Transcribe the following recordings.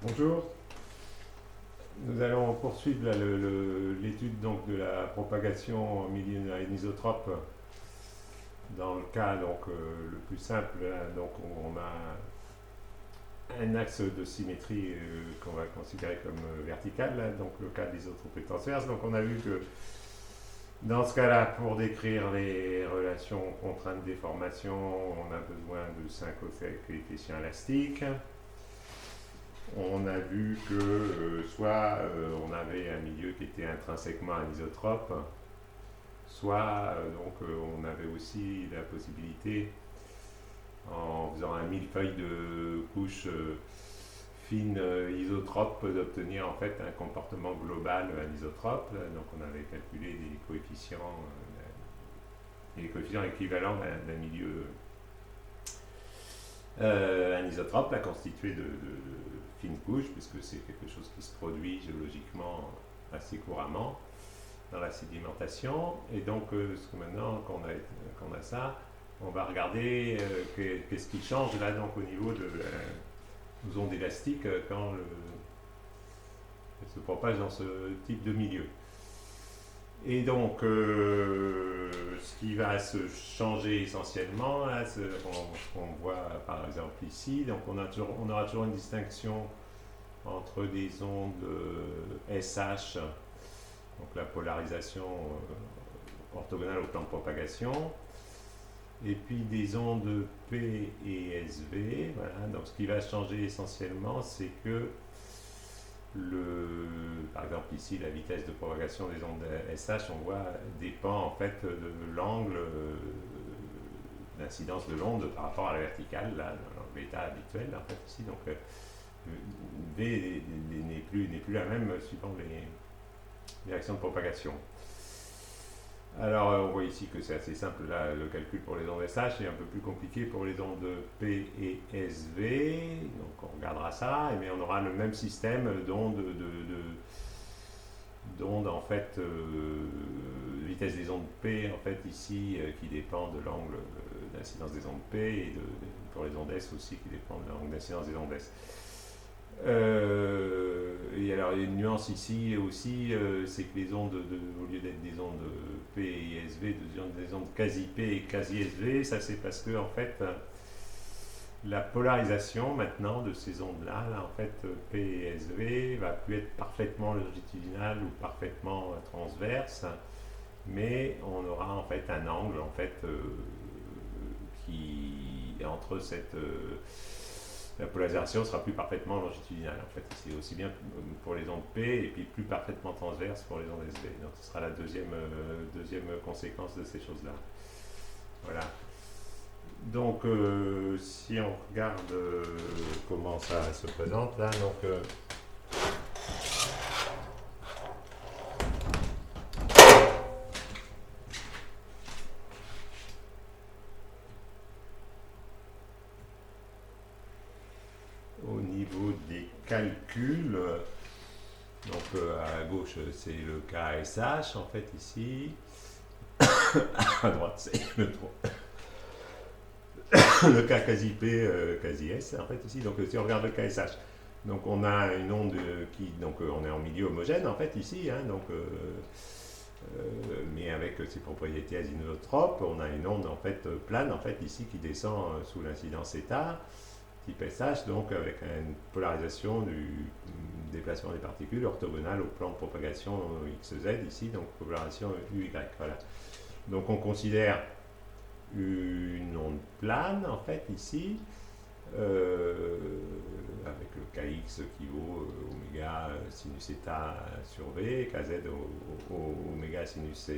Bonjour, nous allons poursuivre l'étude donc de la propagation en milieu anisotrope dans le cas le plus simple. Donc on a un axe de symétrie qu'on va considérer comme vertical, là, donc le cas d'isotropie transverse. Donc on a vu que dans ce cas-là, pour décrire les relations contraintes-déformation, on a besoin de 5 coefficients élastiques. On a vu que soit on avait un milieu qui était intrinsèquement anisotrope, soit on avait aussi la possibilité, en faisant un millefeuille de couches fines isotropes, d'obtenir en fait un comportement global anisotrope. Donc on avait calculé les coefficients équivalents d'un milieu anisotrope, constitué de fines couches, puisque c'est quelque chose qui se produit géologiquement assez couramment dans la sédimentation. Et donc, maintenant qu'on a ça, on va regarder qu'est-ce qui change là donc au niveau de la onde élastique quand elle se propage dans ce type de milieu. Et donc, ce qui va se changer essentiellement, là, on voit par exemple ici, donc on aura toujours une distinction entre des ondes SH, donc la polarisation orthogonale au plan de propagation, et puis des ondes P et SV. Voilà. Donc ce qui va changer essentiellement, c'est que par exemple ici, la vitesse de propagation des ondes SH, on voit, dépend en fait de l'angle d'incidence de l'onde par rapport à la verticale, là, dans l'état habituel en fait ici. Donc V n'est plus la même suivant les directions de propagation. Alors on voit ici que c'est assez simple, là le calcul pour les ondes SH est un peu plus compliqué pour les ondes P et SV, donc on regardera ça, et bien on aura le même système d'ondes en fait, vitesse des ondes P en fait ici qui dépend de l'angle d'incidence des ondes P, et pour les ondes S aussi qui dépend de l'angle d'incidence des ondes S. Et alors, il y a une nuance ici aussi, c'est que les ondes, au lieu d'être des ondes P et SV, des ondes quasi P et quasi SV, ça c'est parce que en fait, la polarisation maintenant de ces ondes-là, là, en fait, P et SV, va plus être parfaitement longitudinale ou parfaitement transverse, mais on aura en fait un angle en fait qui entre la polarisation sera plus parfaitement longitudinale en fait. C'est aussi bien pour les ondes P et puis plus parfaitement transverse pour les ondes SV. Donc ce sera la deuxième conséquence de ces choses-là. Voilà. Donc si on regarde comment ça se présente là, donc au niveau des calculs, donc à gauche c'est le cas SH en fait ici, à droite c'est le cas quasi P, quasi S en fait ici. Donc si on regarde le cas SH, donc on a une onde on est en milieu homogène en fait ici, hein, mais avec ses propriétés azimuthotropes, on a une onde en fait plane en fait ici qui descend sous l'incidence θ type SH, donc avec une polarisation du déplacement des particules orthogonale au plan de propagation XZ ici, donc polarisation UY. Voilà. Donc on considère une onde plane en fait ici, avec le kx qui vaut oméga sinus θ sur V, kz oméga sinus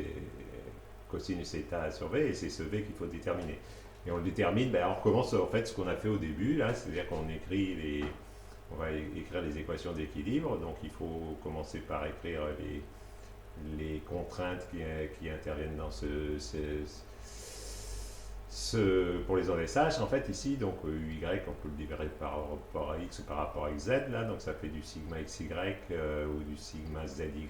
cosinus θ sur V, et c'est ce V qu'il faut déterminer. Et on le détermine, on recommence en fait ce qu'on a fait au début, là, c'est-à-dire qu'on on va écrire les équations d'équilibre, donc il faut commencer par écrire les contraintes qui interviennent dans pour les ondes SH, en fait, ici, donc UY, on peut le libérer par rapport à X ou par rapport à XZ, là, donc ça fait du sigma XY ou du sigma ZY.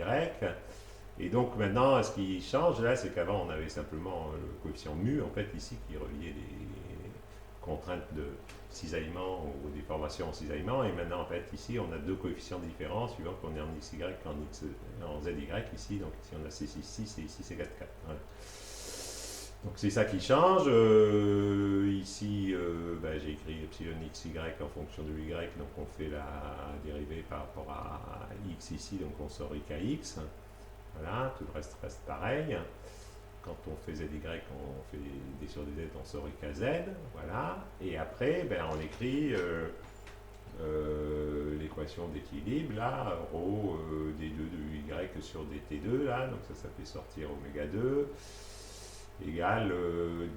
Et donc maintenant, ce qui change là, c'est qu'avant, on avait simplement le coefficient mu, en fait, ici, qui reliait les contraintes de cisaillement ou des formations en cisaillement. Et maintenant, en fait, ici, on a deux coefficients différents suivant qu'on est en XY en ZY ici. Donc ici, on a C6,6 et ici, C4,4. Voilà. Donc c'est ça qui change. Ici, j'ai écrit epsilon xy en fonction de y, donc on fait la dérivée par rapport à x ici, donc on sort ikx. Voilà, tout le reste reste pareil. Quand on fait zy, on fait d sur dz, on sort ikz. Voilà, et après, on écrit l'équation d'équilibre, là, ρ d2 de y sur dt2, là, donc ça fait sortir oméga 2. Égale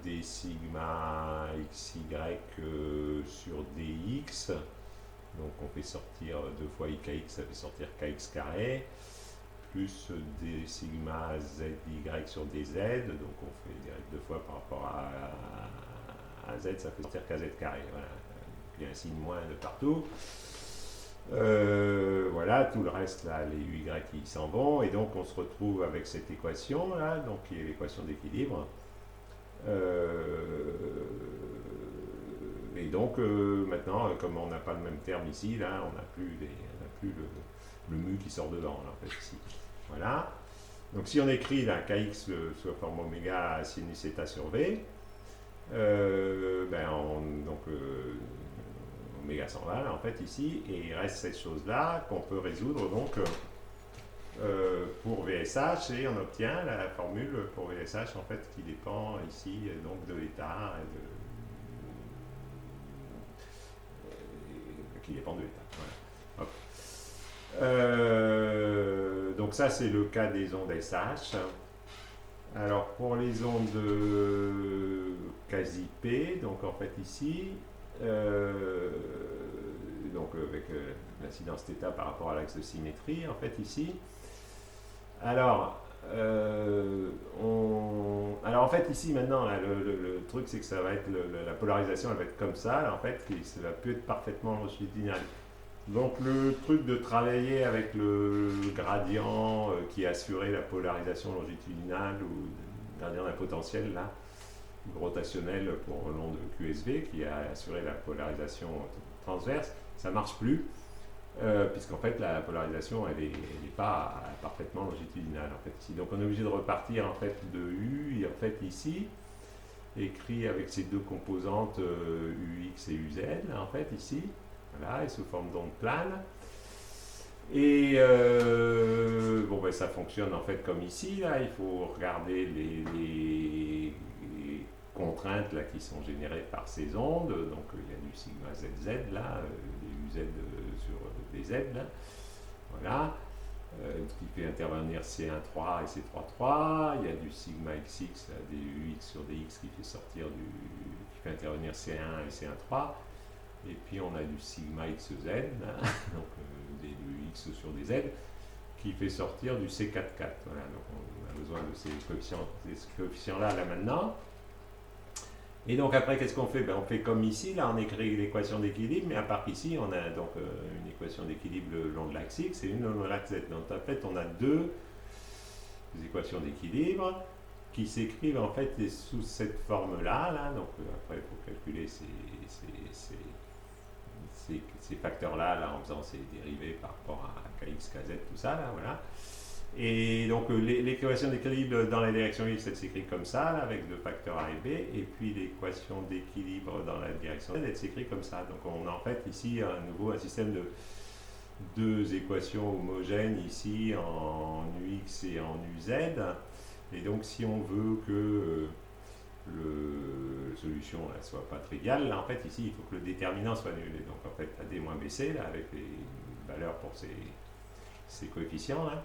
d sigma xy sur dx, donc on fait sortir 2 fois ikx, ça fait sortir kx carré, plus d sigma zy sur dz, donc on fait direct 2 fois par rapport à z, ça fait sortir kz carré. Voilà. Il y a un signe moins de partout. Voilà, tout le reste là, les y qui s'en vont, et donc on se retrouve avec cette équation là, donc qui est l'équation d'équilibre. Et donc maintenant, comme on n'a pas le même terme ici, là, on n'a plus le mu qui sort dedans là, en fait, ici. Voilà. Donc si on écrit là, kx sous la forme oméga sinus θ sur v, oméga s'en va là, en fait ici, et il reste cette chose là qu'on peut résoudre donc pour VSH, et on obtient la formule pour VSH en fait qui dépend ici donc de l'état qui dépend de l'état. Voilà. Donc ça c'est le cas des ondes SH. Alors pour les ondes quasi P, donc en fait ici, donc avec l'incidence θ par rapport à l'axe de symétrie, en fait ici. Alors en fait ici maintenant, là, le truc c'est que ça va être la polarisation, elle va être comme ça, là, en fait, ça va plus être parfaitement longitudinal. Donc le truc de travailler avec le gradient qui assurait la polarisation longitudinale ou le gradient d'un potentiel là, rotationnel pour l'onde QSV qui a assuré la polarisation transverse, ça marche plus. Puisqu'en fait la polarisation elle est pas parfaitement longitudinale en fait ici. Donc on est obligé de repartir en fait de U, et en fait ici écrit avec ces deux composantes UX et UZ là, en fait ici, voilà, et sous forme d'onde plane. Et ça fonctionne en fait comme ici là. Il faut regarder les contraintes là qui sont générées par ces ondes. Donc il y a du sigma ZZ là, des UZ sur des Z là, voilà, qui fait intervenir C1,3 et C3,3. Il y a du sigma XX, là, des UX sur des X qui fait intervenir C1 et C1,3. Et puis on a du sigma XZ, là, donc des UX sur des Z, qui fait sortir du C4,4. Voilà, donc on a besoin de ces coefficients-là là maintenant. Et donc après, qu'est-ce qu'on fait? On fait comme ici, là on écrit l'équation d'équilibre, mais à part ici, on a donc une équation d'équilibre le long de l'axe X et une le long de l'axe Z. Donc en fait, on a deux équations d'équilibre qui s'écrivent en fait sous cette forme-là. Là. Donc après, il faut calculer ces facteurs-là là, en faisant ces dérivés par rapport à Kx, Kz, tout ça, là, voilà. Et donc l'équation d'équilibre dans la direction X, elle s'écrit comme ça, là, avec deux facteurs A et B, et puis l'équation d'équilibre dans la direction Z, elle s'écrit comme ça. Donc on a en fait ici à nouveau un système de deux équations homogènes ici en UX et en UZ. Et donc si on veut que la solution ne soit pas triviale, là en fait ici il faut que le déterminant soit nul. Et donc en fait AD moins BC, là, avec les valeurs pour ces coefficients, là,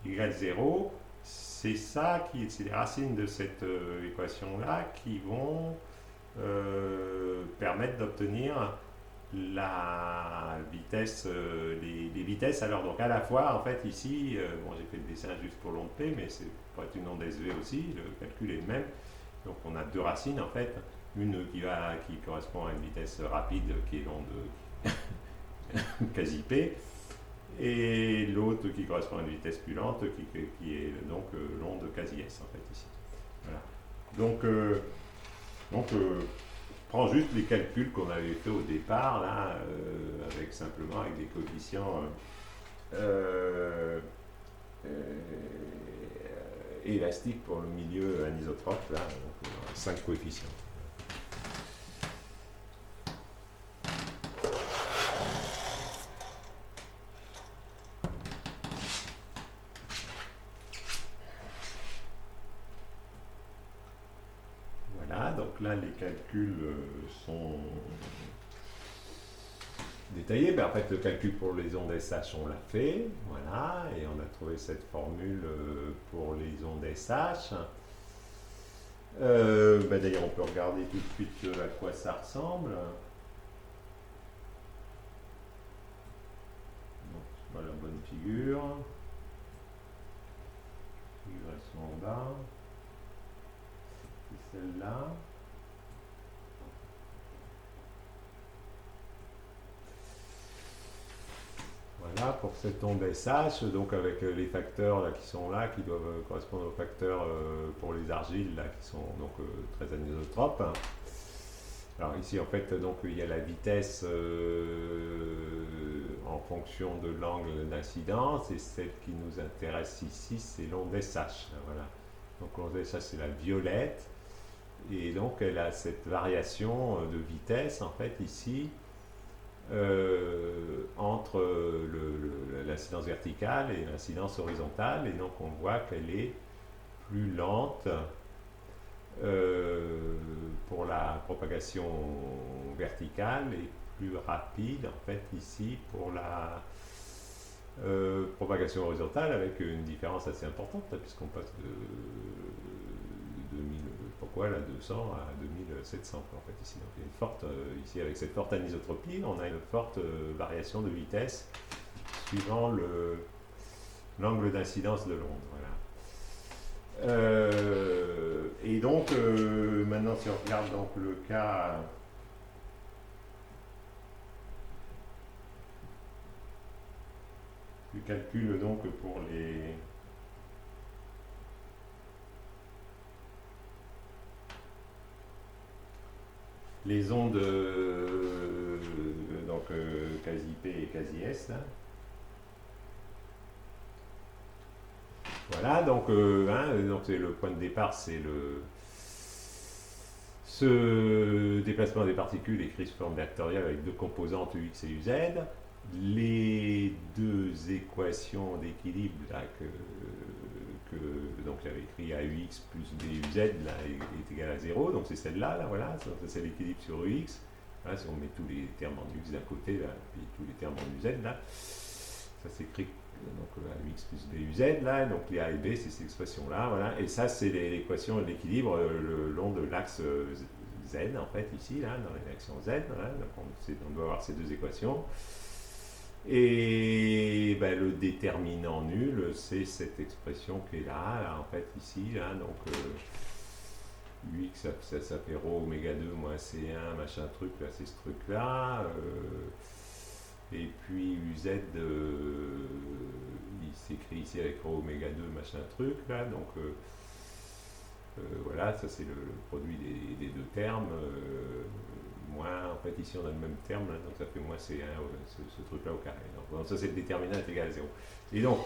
égale 0, c'est ça c'est les racines de cette équation-là qui vont permettre d'obtenir la vitesse, les vitesses. Alors donc à la fois, en fait ici, j'ai fait le dessin juste pour l'onde P, mais c'est pour être une onde SV aussi, le calcul est le même. Donc on a deux racines en fait, une qui correspond à une vitesse rapide qui est l'onde quasi P, et l'autre qui correspond à une vitesse plus lente qui est donc l'onde quasi S en fait ici. Voilà. Donc prends juste les calculs qu'on avait fait au départ, là, simplement avec des coefficients élastiques pour le milieu anisotrope, là, donc 5 coefficients. Voilà, donc là les calculs sont détaillé. Ben, en fait, le calcul pour les ondes SH, on l'a fait. Voilà. Et on a trouvé cette formule pour les ondes SH. Ben, d'ailleurs, on peut regarder tout de suite à quoi ça ressemble. Donc, c'est pas la bonne figure. Figuration en bas. C'est celle-là. Voilà, pour cette onde SH, donc avec les facteurs là, qui sont là, qui doivent correspondre aux facteurs pour les argiles là, qui sont donc très anisotropes. Alors ici en fait donc il y a la vitesse en fonction de l'angle d'incidence et celle qui nous intéresse ici c'est l'onde SH. Voilà. Donc l'onde SH c'est la violette et donc elle a cette variation de vitesse en fait ici entre l'incidence verticale et l'incidence horizontale et donc on voit qu'elle est plus lente pour la propagation verticale et plus rapide en fait ici pour la propagation horizontale avec une différence assez importante puisqu'on passe de 2000, pourquoi là 200 à 2700 en fait ici. Donc il y a une forte, ici avec cette forte anisotropie, on a une forte variation de vitesse suivant l'angle d'incidence de l'onde. Voilà. Et donc maintenant si on regarde donc le cas du calcul donc pour les ondes donc quasi P et quasi S là. Voilà, donc, donc le point de départ, c'est ce déplacement des particules écrit sous forme vectorielle avec deux composantes UX et UZ. Les deux équations d'équilibre donc j'avais écrit AUX plus BUZ là, est égal à 0, donc c'est celle-là, là, voilà, ça c'est l'équilibre sur UX. Voilà, si on met tous les termes en UX d'un côté, là, puis tous les termes en UZ, là, ça s'écrit donc AUX plus BUZ, là, donc les A et B, c'est ces expressions-là, voilà, et ça c'est l'équation de l'équilibre le long de l'axe Z, en fait, ici, là, dans les actions Z, voilà, donc on doit avoir ces deux équations. Et ben, le déterminant nul, c'est cette expression qui est là, en fait, ici, là, donc UX, ça fait ρ oméga 2 moins C1, machin truc, là, c'est ce truc-là. Et puis UZ, il s'écrit ici avec ρ oméga 2, machin truc, là, donc voilà, ça c'est le produit des deux termes. Moins, en fait ici on a le même terme, là, donc ça fait moins C1, ce truc-là au carré. Donc ça c'est le déterminant est égal à 0. Et donc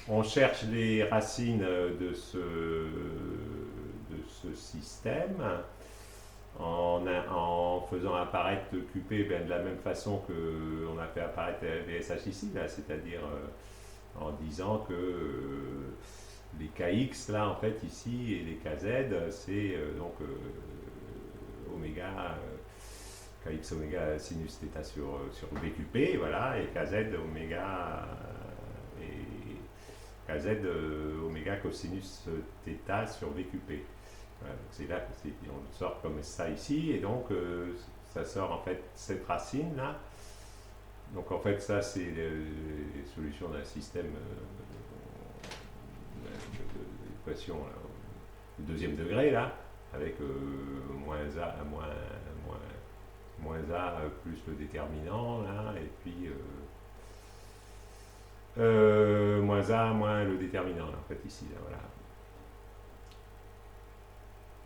on cherche les racines de ce système en faisant apparaître QP de la même façon qu'on a fait apparaître VSH ici, c'est-à-dire en disant que les KX là en fait ici et les KZ c'est donc oméga KX oméga sinus θ sur VQP, voilà, et KZ oméga et KZ oméga cosinus θ sur VQP. Voilà, donc c'est là on sort comme ça ici, et donc ça sort en fait cette racine là. Donc en fait ça c'est les solutions d'un système d'équation au deuxième degré là, avec moins A moins A plus le déterminant là, et puis moins A moins le déterminant là, en fait ici là, voilà.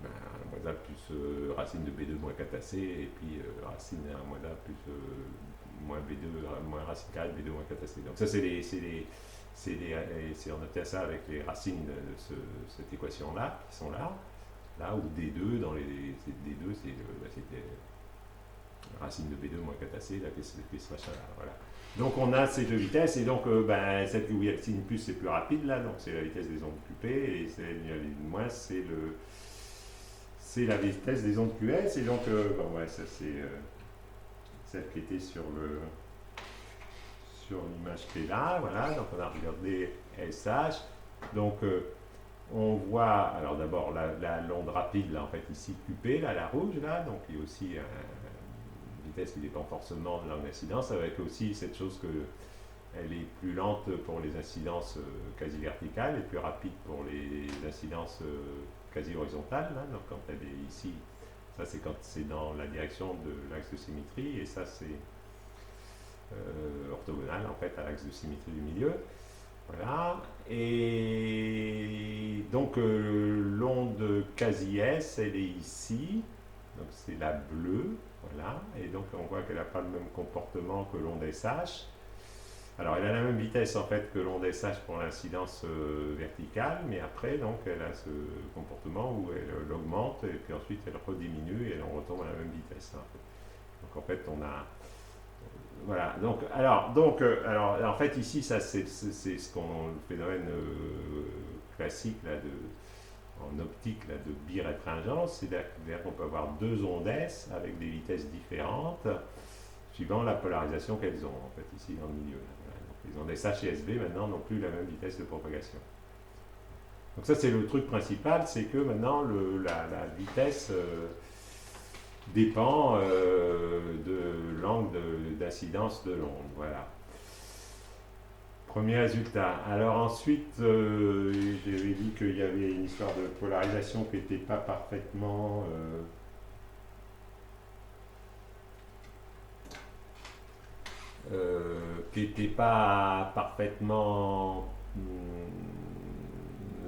ben, moins A plus racine de B2 moins 4AC, et puis racine à moins A plus moins B2, moins racine carrée de B2 moins 4AC. Donc ça, on obtient ça avec les racines de cette équation-là, qui sont là. Là où D2, D2, c'est racine de B2 moins 4AC, là, qu'est-ce machin-là, voilà. Donc on a ces deux vitesses, et donc cette où il y a le signe plus, c'est plus rapide, là, donc c'est la vitesse des ondes QP, et celle moins, c'est la vitesse des ondes QS, et donc, ça c'est celle qui était sur l'image qui est là, voilà, donc on a regardé SH, donc on voit, alors d'abord l'onde rapide, là en fait ici QP, là la rouge, là, donc il y a aussi une vitesse qui dépend forcément de l'angle d'incidence, avec aussi cette chose que elle est plus lente pour les incidences quasi verticales et plus rapide pour les incidences quasi horizontales, là, donc quand elle est ici, ça c'est quand c'est dans la direction de l'axe de symétrie, et ça c'est orthogonal en fait à l'axe de symétrie du milieu. Voilà. Et donc l'onde quasi S, elle est ici. Donc c'est la bleue. Voilà. Et donc on voit qu'elle n'a pas le même comportement que l'onde SH. Alors elle a la même vitesse en fait que l'onde SH pour l'incidence verticale, mais après donc elle a ce comportement où elle augmente et puis ensuite elle rediminue et on retombe à la même vitesse. En fait. Donc en fait on a voilà, alors, en fait, ici, ça, c'est ce qu'on, le phénomène classique là, en optique là, de birétringence, c'est-à-dire qu'on peut avoir deux ondes S avec des vitesses différentes suivant la polarisation qu'elles ont, en fait, ici dans le milieu. Là, voilà. Donc, les ondes SH et SB maintenant n'ont plus la même vitesse de propagation. Donc ça, c'est le truc principal, c'est que maintenant, la vitesse dépend de l'angle d'incidence de l'onde. Voilà. Premier résultat. Alors ensuite, j'avais dit qu'il y avait une histoire de polarisation qui n'était pas parfaitement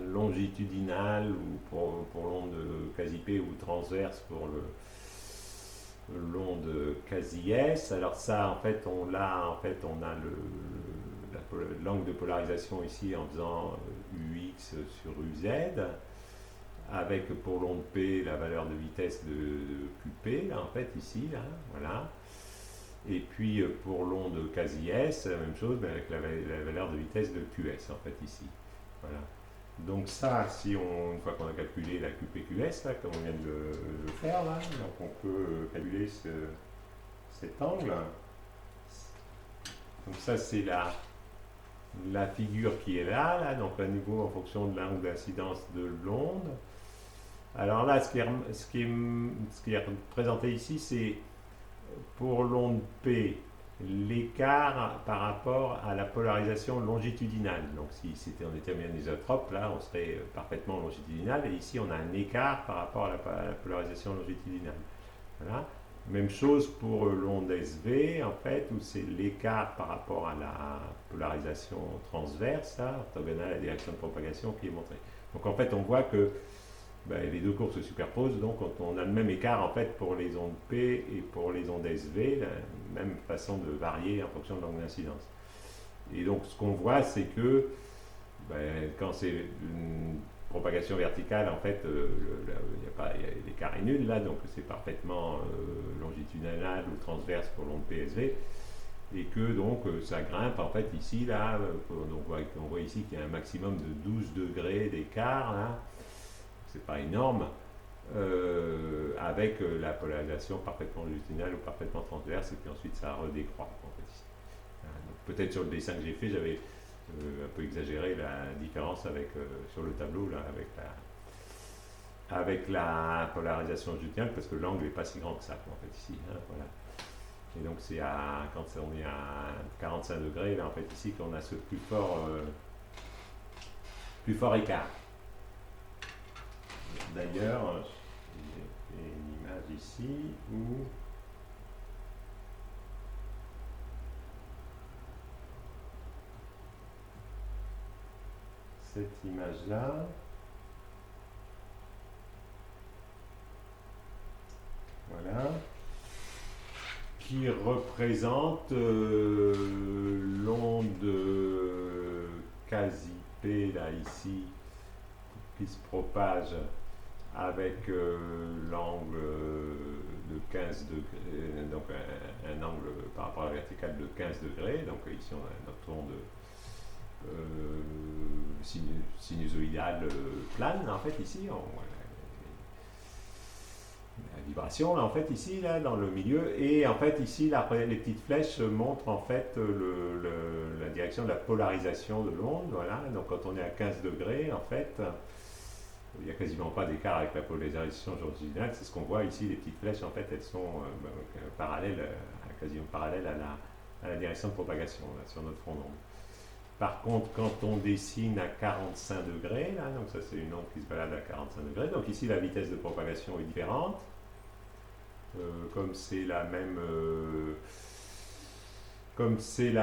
longitudinale ou pour l'onde quasi P ou transverse pour l'onde quasi S. Alors ça, en fait, on a l'angle de polarisation ici en faisant UX sur UZ, avec pour l'onde P la valeur de vitesse de QP, là, en fait, ici, là, voilà. Et puis pour l'onde quasi S, la même chose, mais avec la valeur de vitesse de QS, en fait, ici. Voilà. Donc ça, une fois qu'on a calculé la QPQS, là, comme on vient de le faire, là, donc on peut calculer cet angle. Donc ça, c'est la figure qui est là, donc à nouveau en fonction de l'angle d'incidence de l'onde. Alors là, ce qui est représenté ici, c'est pour l'onde P, l'écart par rapport à la polarisation longitudinale. Donc si on était bien isotrope, là on serait parfaitement longitudinal, et ici on a un écart par rapport à la polarisation longitudinale. Voilà. Même chose pour l'onde SV, en fait, où c'est l'écart par rapport à la polarisation transverse, orthogonale à la direction de propagation, qui est montré. Donc en fait on voit que les deux courbes se superposent, donc on a le même écart en fait pour les ondes P et pour les ondes SV, la même façon de varier en fonction de l'angle d'incidence. Et donc ce qu'on voit, c'est que quand c'est une propagation verticale, en fait, l'écart est nul là, donc c'est parfaitement longitudinal ou transverse pour l'onde PSV, et que donc ça grimpe en fait ici, là, on voit ici qu'il y a un maximum de 12 degrés d'écart là. C'est pas énorme, avec la polarisation parfaitement longitudinale ou parfaitement transverse, et puis ensuite ça redécroît en fait ici. Peut-être sur le dessin que j'ai fait, j'avais un peu exagéré la différence sur le tableau là, avec la polarisation longitudinale, parce que l'angle n'est pas si grand que ça en fait ici. Voilà. Et donc c'est quand on est à 45 degrés là en fait ici qu'on a ce plus fort écart. D'ailleurs, j'ai fait une image ici où cette image-là, représente l'onde quasi P là ici qui se propage avec l'angle de 15 degrés, donc un angle par rapport à la verticale de 15 degrés. Donc ici on a notre onde sinusoïdale plane en fait ici. La vibration là en fait ici là dans le milieu, et en fait ici là, les petites flèches montrent en fait la direction de la polarisation de l'onde. Voilà, donc quand on est à 15 degrés en fait il n'y a quasiment pas d'écart avec la polarisation originale. C'est ce qu'on voit ici, les petites flèches en fait elles sont parallèles, quasiment parallèles à la direction de propagation là, sur notre front d'onde. Par contre, quand on dessine à 45 degrés, là, donc ça c'est une onde qui se balade à 45 degrés, donc ici la vitesse de propagation est différente. Comme c'est la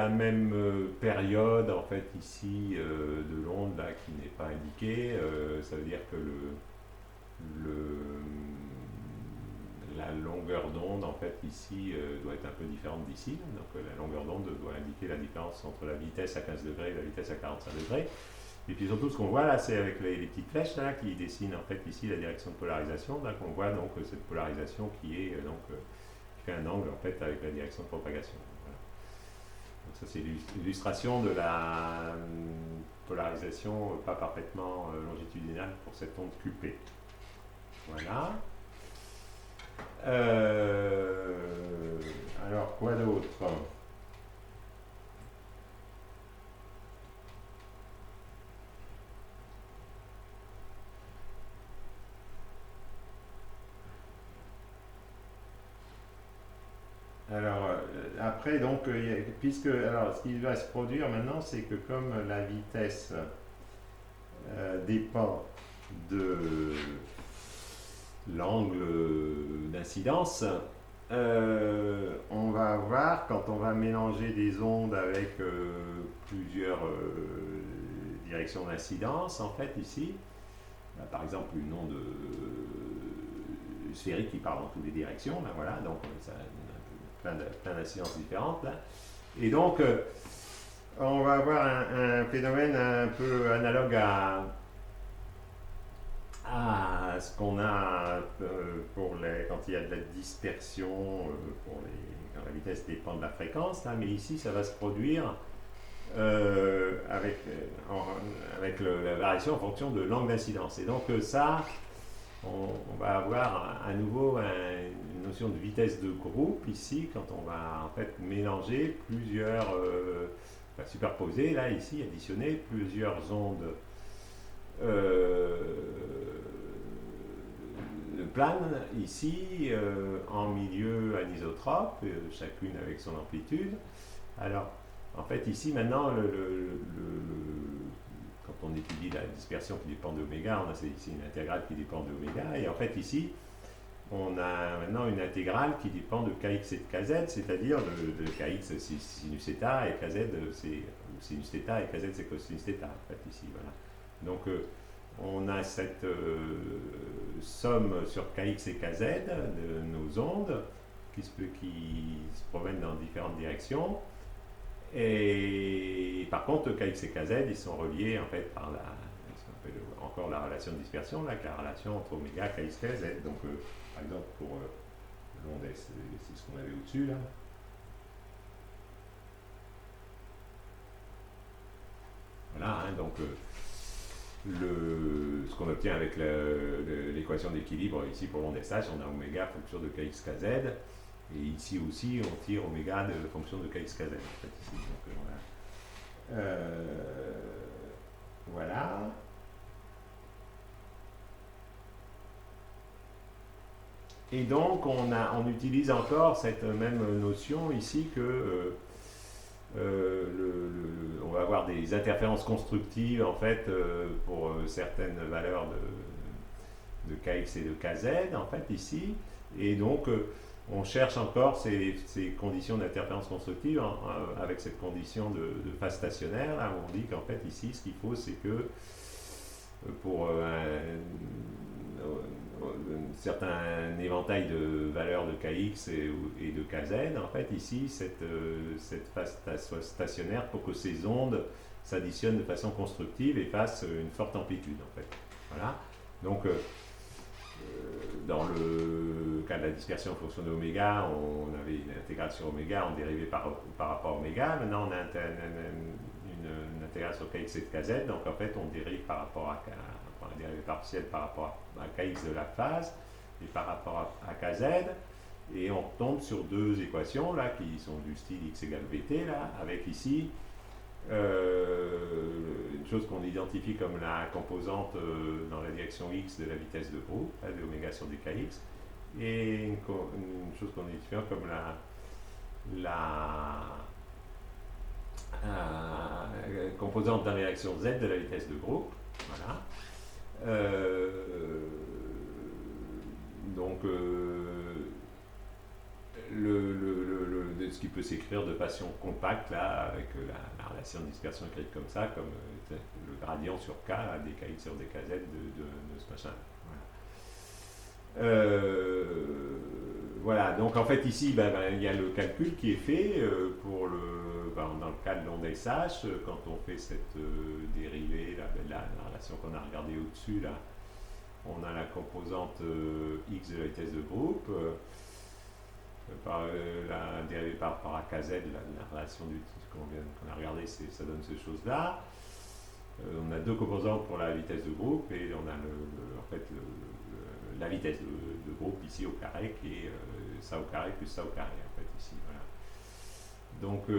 même période en fait ici de l'onde là qui n'est pas indiquée, ça veut dire que la longueur d'onde en fait ici doit être un peu différente d'ici. Donc la longueur d'onde doit indiquer la différence entre la vitesse à 15 degrés et la vitesse à 45 degrés. Et puis surtout ce qu'on voit là, c'est avec les petites flèches là qui dessinent en fait ici la direction de polarisation. Là qu'on voit donc cette polarisation qui fait un angle en fait avec la direction de propagation. Voilà. Donc ça c'est l'illustration de la polarisation pas parfaitement longitudinale pour cette onde QP. Voilà. Alors quoi d'autre ? Alors après donc alors ce qui va se produire maintenant, c'est que comme la vitesse dépend de l'angle d'incidence, on va avoir, quand on va mélanger des ondes avec plusieurs directions d'incidence, en fait ici, par exemple une onde sphérique qui part dans toutes les directions, là, voilà, donc ça a plein d'incidences différentes là. Et donc on va avoir un phénomène un peu analogue à ce qu'on a quand il y a de la dispersion, quand la vitesse dépend de la fréquence, là, mais ici ça va se produire avec la variation en fonction de l'angle d'incidence. Et donc ça, on va avoir à nouveau une notion de vitesse de groupe ici, quand on va en fait mélanger plusieurs, superposer, là ici, additionner plusieurs ondes plane ici en milieu anisotrope, chacune avec son amplitude. Alors en fait ici maintenant quand on étudie la dispersion qui dépend de oméga, on a ici une intégrale qui dépend de oméga, et en fait ici on a maintenant une intégrale qui dépend de kx et de kz, c'est-à-dire de kx c'est sinus θ et kz c'est sinus θ et kz c'est cosinus θ en fait ici, voilà. Donc on a cette somme sur kx et kz de nos ondes qui se promènent dans différentes directions, et par contre kx et kz ils sont reliés en fait par ce qu'on appelle encore la relation de dispersion, là, la relation entre oméga, kx, kz. Donc par exemple pour l'onde S, c'est ce qu'on avait au-dessus là. Voilà, hein, donc ce qu'on obtient avec l'équation d'équilibre ici pour l'onde SH, on a oméga fonction de kx, kz, et ici aussi on tire oméga de fonction de kx, kz en fait ici. Donc voilà. Et donc on utilise encore cette même notion ici que on va avoir des interférences constructives en fait pour certaines valeurs de kx et de kz en fait ici, et donc on cherche encore ces conditions d'interférence constructive avec cette condition de phase stationnaire là, où on dit qu'en fait ici ce qu'il faut c'est que pour un certain éventail de valeurs de Kx et de Kz, en fait, ici, cette phase stationnaire pour que ces ondes s'additionnent de façon constructive et fassent une forte amplitude, en fait. Voilà. Donc, dans le cas de la dispersion en fonction de oméga, on avait une intégrale sur oméga, on dérivait par rapport à oméga. Maintenant, on a une intégrale sur kx et de kz, donc en fait, on dérive par rapport à la dérivée partielle par rapport à kx de la phase et par rapport à kz, et on tombe sur deux équations là qui sont du style x égale vt là, avec ici une chose qu'on identifie comme la composante dans la direction x de la vitesse de groupe, de oméga sur dkx, et une chose qu'on identifie comme la composante dans la direction z de la vitesse de groupe. Voilà. Donc, ce qui peut s'écrire de façon compacte là, avec la relation de dispersion écrite comme ça, comme le gradient sur k, dkx sur dkz de ce machin. Voilà, donc en fait ici, il y a le calcul qui est fait pour dans le cas de l'onde SH, quand on fait cette dérivée, la relation qu'on a regardée au-dessus, là, on a la composante x de la vitesse de groupe, la dérivée par rapport à kz, la relation qu'on a regardée, ça donne ces choses-là. On a deux composantes pour la vitesse de groupe, et on a en fait la vitesse de groupe ici au carré, qui est ça au carré plus ça au carré, en fait, ici. Voilà. Donc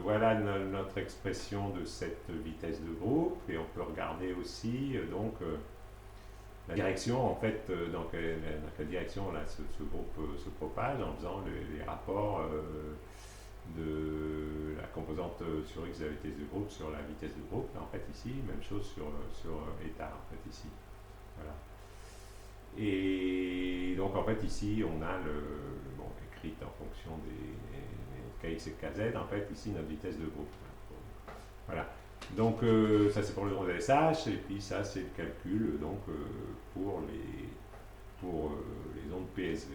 voilà notre expression de cette vitesse de groupe, et on peut regarder aussi la direction, en fait, dans quelle direction là, ce groupe se propage, en faisant les rapports de la composante sur x de la vitesse de groupe sur la vitesse de groupe. Là, en fait, ici, même chose sur état, en fait, ici. Voilà. Et donc, en fait, ici, on a écrit en fonction des kx et kz, en fait, ici, notre vitesse de groupe. Voilà. Donc, ça, c'est pour le onde SH, et puis ça, c'est le calcul pour les ondes PSV.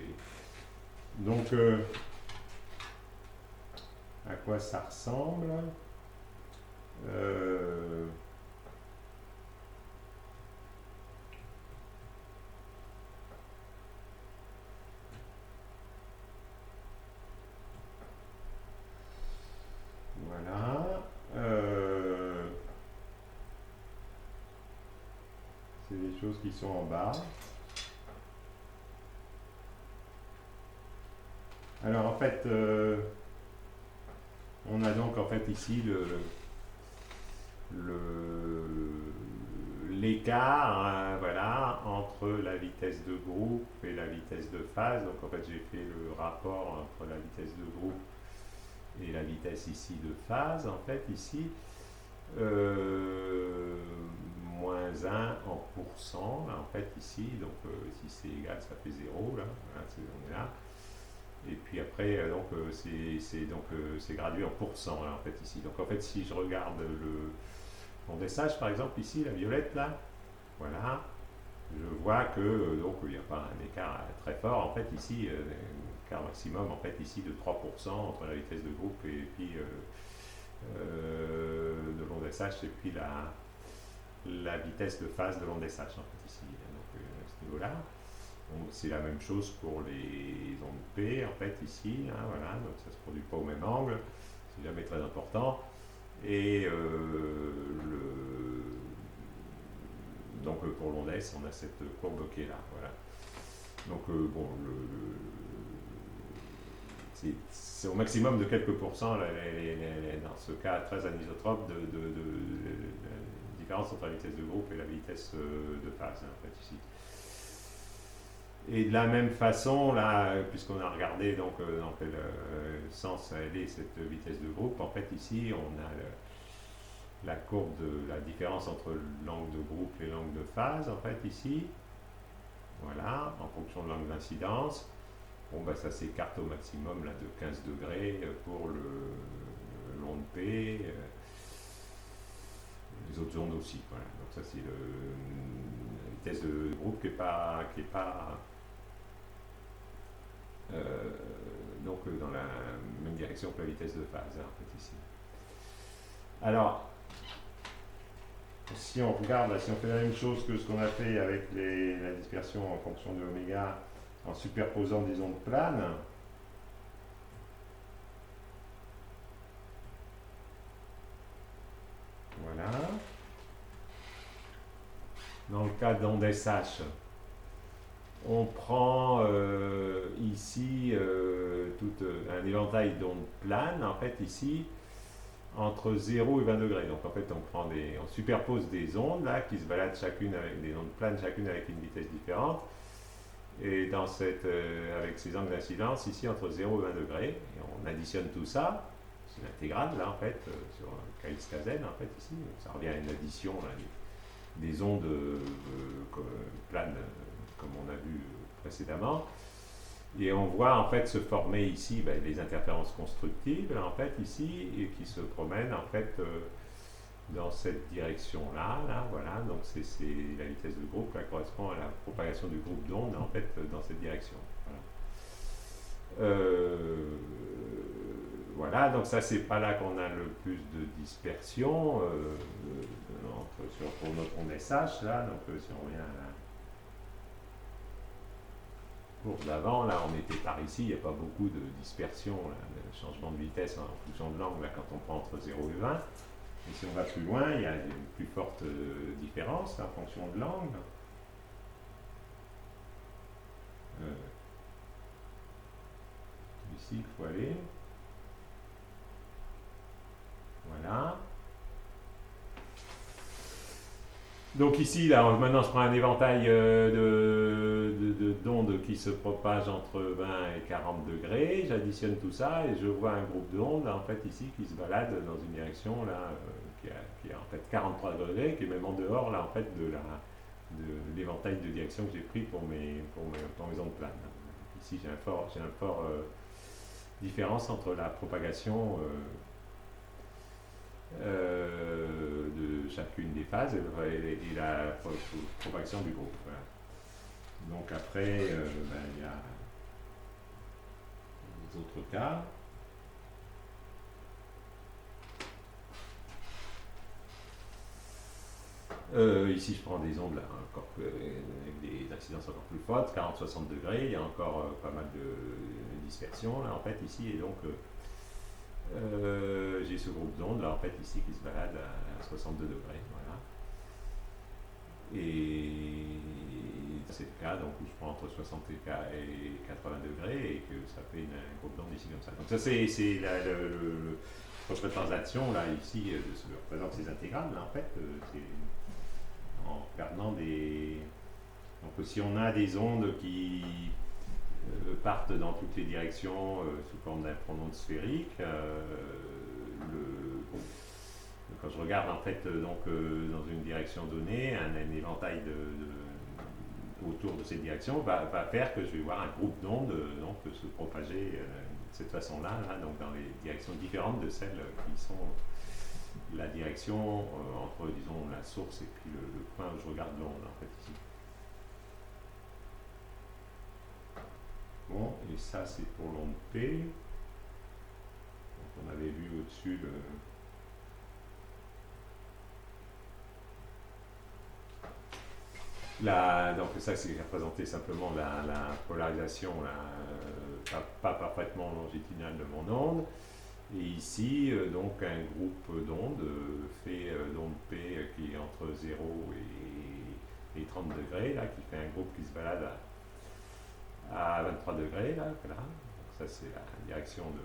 Donc, à quoi ça ressemble? Voilà. C'est des choses qui sont en bas. Alors en fait, on a donc en fait ici l'écart, hein, voilà, entre la vitesse de groupe et la vitesse de phase. Donc en fait, j'ai fait le rapport entre la vitesse de groupe et la vitesse ici de phase, en fait, ici. Moins 1 en pourcent, là, en fait, ici. Donc si c'est égal, ça fait 0, là. Voilà, on est là. Et puis après, c'est gradué en pourcent, là, en fait, ici. Donc en fait, si je regarde le ondessage, par exemple, ici, la violette, là, voilà, je vois que donc il n'y a pas un écart très fort, en fait, ici, écart maximum, en fait, ici, de 3% entre la vitesse de groupe et puis de l'ondessage, et puis la vitesse de phase de l'ondessage, en fait, ici, donc à ce niveau-là. C'est la même chose pour les ondes P, en fait, ici, hein, voilà, donc ça se produit pas au même angle, c'est jamais très important. Et donc pour l'onde S, on a cette courbe qui est là, voilà. Donc bon, c'est au maximum de quelques pourcents, dans ce cas très anisotrope, de différence entre la vitesse de groupe et la vitesse de phase, en fait, ici. Et de la même façon, là, puisqu'on a regardé donc, dans quel sens allait cette vitesse de groupe, en fait ici on a la courbe de la différence entre l'angle de groupe et l'angle de phase, en fait ici, voilà, en fonction de l'angle d'incidence. Bon, ça s'écarte au maximum là, de 15 degrés pour l'onde P. Les autres ondes aussi. Voilà. Donc ça c'est la vitesse de groupe qui est pas donc dans la même direction que la vitesse de phase, hein, en fait, ici. Alors, si on regarde, là, si on fait la même chose que ce qu'on a fait avec la dispersion en fonction de oméga, en superposant des ondes planes, voilà. Dans le cas d'onde SH, on prend ici tout un éventail d'ondes planes, en fait, ici, entre 0 et 20 degrés. Donc, en fait, on superpose des ondes, là, qui se baladent chacune avec des ondes planes, chacune avec une vitesse différente. Et avec ces angles d'incidence, ici, entre 0 et 20 degrés. Et on additionne tout ça, c'est l'intégrale, là, en fait, sur KX, KZ, en fait, ici. Ça revient à une addition, là, des ondes planes, comme on a vu précédemment. Et on voit en fait se former ici les interférences constructives, en fait, ici, et qui se promènent en fait dans cette direction-là, là, voilà. Donc c'est la vitesse de groupe, qui correspond à la propagation du groupe d'ondes, en fait, dans cette direction. Voilà. Voilà, donc ça c'est pas là qu'on a le plus de dispersion pour notre onde SH, là. Donc si on revient à la courbe d'avant, là on était par ici, il n'y a pas beaucoup de dispersion, là, de changement de vitesse en fonction de l'angle, là, quand on prend entre 0 et 20. Et si on va plus loin, il y a une plus forte différence, là, en fonction de l'angle. Ici il faut aller. Voilà. Donc ici, là, maintenant je prends un éventail d'ondes qui se propagent entre 20 et 40 degrés, j'additionne tout ça et je vois un groupe d'ondes, en fait, ici, qui se balade dans une direction, là, qui est en fait 43 degrés, qui est même en dehors, là, en fait, de l'éventail de direction que j'ai pris pour mes ondes planes. Ici, j'ai un fort différence entre la propagation de chacune des phases et la propagation du groupe. Voilà. Donc après, il y a les autres cas. Ici, je prends des ondes là, avec des incidences encore plus fortes, 40-60 degrés. Il y a encore pas mal de dispersion là, en fait, ici. Et donc, j'ai ce groupe d'ondes là, en fait, ici, qui se balade à 62 degrés. Voilà. Et c'est le cas donc, où je prends entre 60 et 80 degrés et que ça fait un groupe d'ondes ici comme ça. Donc, ça, c'est le proche de transaction là, ici, représente ces intégrales là, en fait. C'est en regardant des. Donc, si on a des ondes qui partent dans toutes les directions sous forme d'un pronom sphérique, quand je regarde en fait dans une direction donnée, un éventail autour de cette direction va faire que je vais voir un groupe d'ondes se propager de cette façon-là, donc dans les directions différentes de celles qui sont la direction entre, disons, la source et puis le point où je regarde l'onde, en fait, ici. Bon, et ça, c'est pour l'onde P. Donc, on avait vu au-dessus donc ça, c'est représenté simplement la polarisation, pas parfaitement longitudinale de mon onde. Et ici, donc un groupe d'ondes fait d'onde P qui est entre 0 et 30 degrés, là, qui fait un groupe qui se balade à 23 degrés, là, voilà. Donc ça, c'est la direction de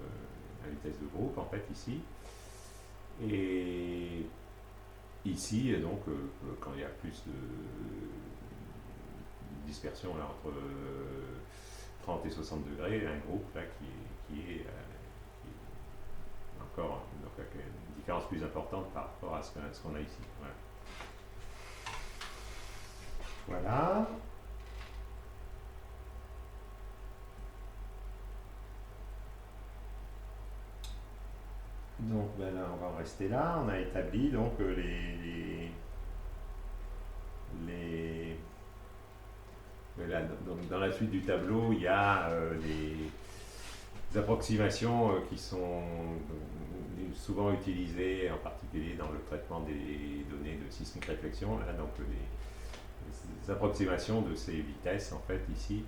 la vitesse de groupe, en fait, ici. Et ici, donc, quand il y a plus de dispersion là, entre 30 et 60 degrés, un groupe là, qui est encore donc, une différence plus importante par rapport à ce qu'on a ici. Voilà. Voilà. Donc ben là, on va en rester là. On a établi donc les donc, dans la suite du tableau, il y a des approximations qui sont souvent utilisées, en particulier dans le traitement des données de sismique réflexion. Là, donc les approximations de ces vitesses, en fait, ici.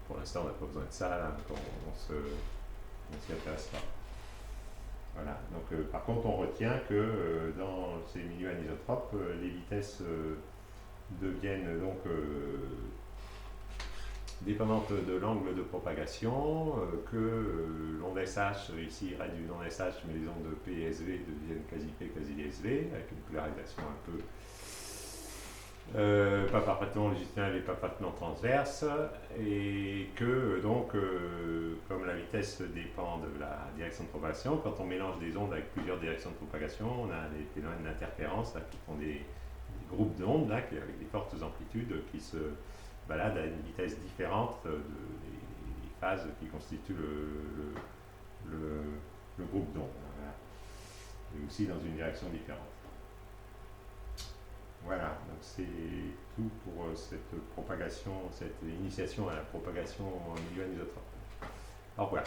Pour l'instant, on n'a pas besoin de ça, là, donc on s'y intéresse pas. Voilà. Donc, par contre, on retient que dans ces milieux anisotropes, les vitesses deviennent donc dépendantes de l'angle de propagation, que l'onde SH, ici réduit l'onde SH, mais les ondes de P et SV deviennent quasi P, quasi SV, avec une polarisation un peu pas parfaitement longitudinale et pas parfaitement transverse, et que donc, comme la vitesse dépend de la direction de propagation, quand on mélange des ondes avec plusieurs directions de propagation, on a des phénomènes d'interférence qui font des groupes d'ondes là, avec des fortes amplitudes qui se baladent à une vitesse différente des phases qui constituent le groupe d'ondes. Voilà. Et aussi dans une direction différente. Voilà, donc c'est tout pour cette propagation, cette initiation à la propagation en milieu anisotrope. Au revoir.